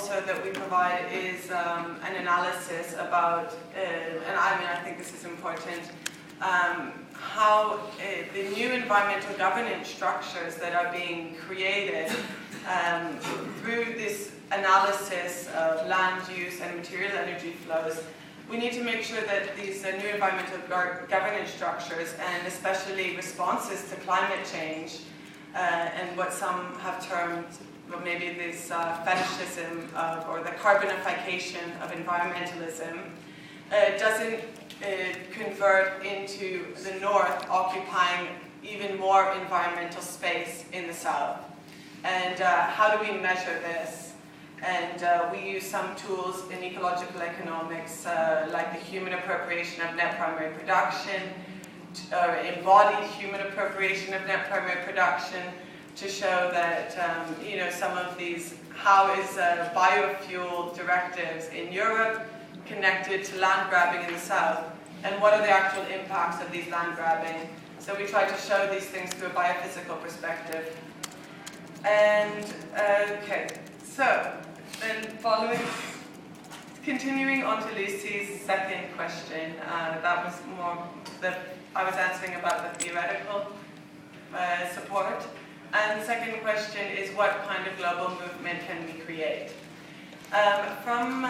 also that we provide is an analysis about, and I think this is important, how the new environmental governance structures that are being created through this analysis of land use and material energy flows. We need to make sure that these new environmental governance structures, and especially responses to climate change, and what some have termed, well, maybe this fetishism or the carbonification of environmentalism, doesn't convert into the North occupying even more environmental space in the South. And how do we measure this? And we use some tools in ecological economics, like the human appropriation of net primary production, embodied human appropriation of net primary production, to show that some of these, how is biofuel directives in Europe connected to land grabbing in the South, and what are the actual impacts of these land grabbing. So we try to show these things through a biophysical perspective. And okay, so then continuing on to Lucy's second question, that was more I was answering about the theoretical support. And the second question is, what kind of global movement can we create? From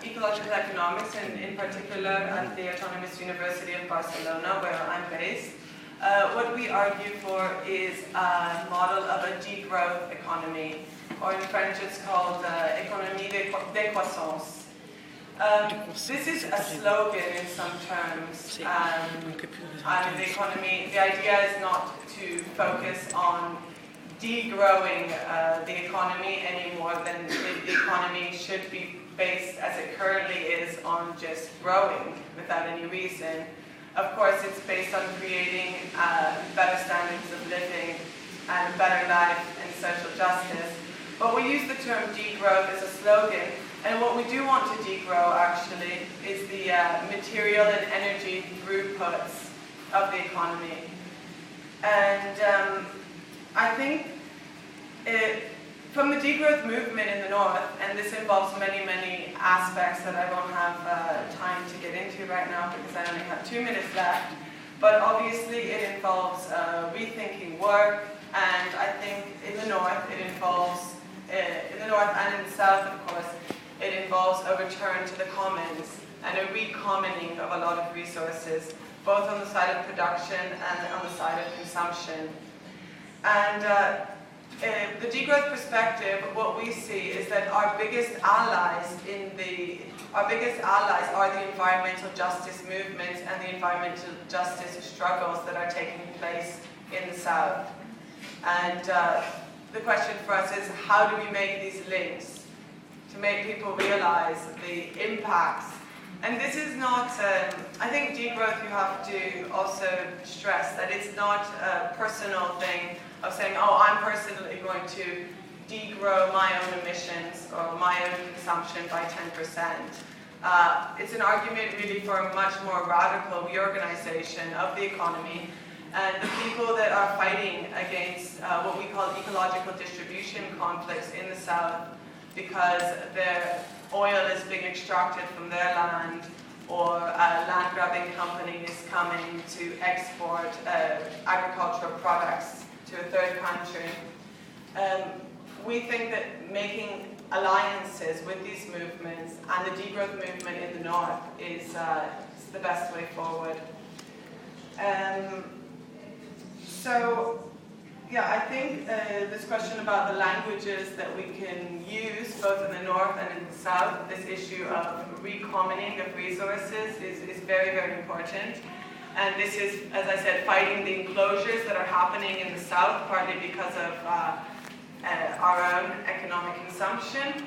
ecological economics, and in particular at the Autonomous University of Barcelona, where I'm based, what we argue for is a model of a degrowth economy, or in French it's called économie de croissance. This is a slogan in some terms. The idea is not to focus on degrowing the economy any more than the economy should be based, as it currently is, on just growing without any reason. Of course, it's based on creating better standards of living and a better life and social justice. But we use the term degrowth as a slogan, and what we do want to degrow actually is the material and energy throughputs of the economy. And I think from the degrowth movement in the North, and this involves many, many aspects that I won't have time to get into right now because I only have 2 minutes left, but obviously it involves rethinking work, and I think in the North it involves, in the North and in the South of course, it involves a return to the commons and a recommoning of a lot of resources, both on the side of production and on the side of consumption. And the degrowth perspective, what we see is that our biggest allies are the environmental justice movements and the environmental justice struggles that are taking place in the South. And the question for us is, how do we make these links to make people realize the impacts? And this is not, I think degrowth, you have to also stress that it's not a personal thing of saying, oh, I'm personally going to degrow my own emissions or my own consumption by 10%. It's an argument really for a much more radical reorganization of the economy, and the people that are fighting against what we call ecological distribution conflicts in the South, because their oil is being extracted from their land, or a land grabbing company is coming to export agricultural products to a third country. We think that making alliances with these movements and the degrowth movement in the North is the best way forward. So, yeah, I think this question about the languages that we can use both in the North and in the South, this issue of recommoning of resources is very, very important. And this is, as I said, fighting the enclosures that are happening in the South, partly because of our own economic consumption,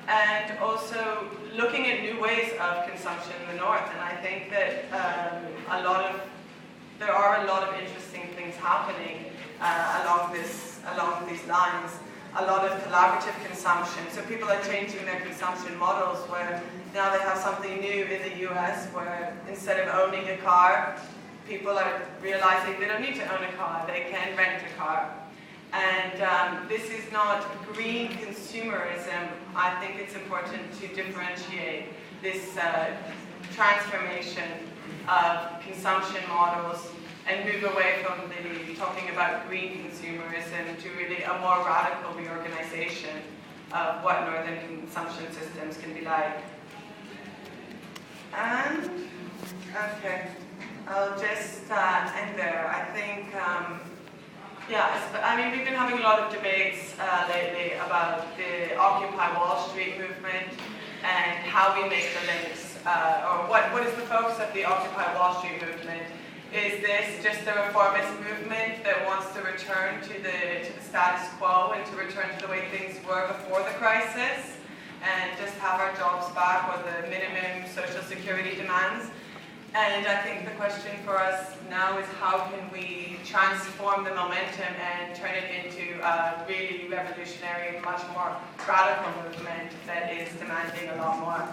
and also looking at new ways of consumption in the North. And I think that there are a lot of interesting things happening along these lines. A lot of collaborative consumption. So people are changing their consumption models, where now they have something new in the US, where instead of owning a car, people are realizing they don't need to own a car, they can rent a car. And this is not green consumerism. I think it's important to differentiate this transformation of consumption models and move away from the talking about green consumerism to really a more radical reorganization of what northern consumption systems can be like. And, okay, I'll just end there. I think, I mean, we've been having a lot of debates lately about the Occupy Wall Street movement and how we make the links, or what is the focus of the Occupy Wall Street movement? Is this just a reformist movement that wants to return to the status quo and to return to the way things were before the crisis and just have our jobs back or the minimum social security demands? And I think the question for us now is how can we transform the momentum and turn it into a really revolutionary, much more radical movement that is demanding a lot more.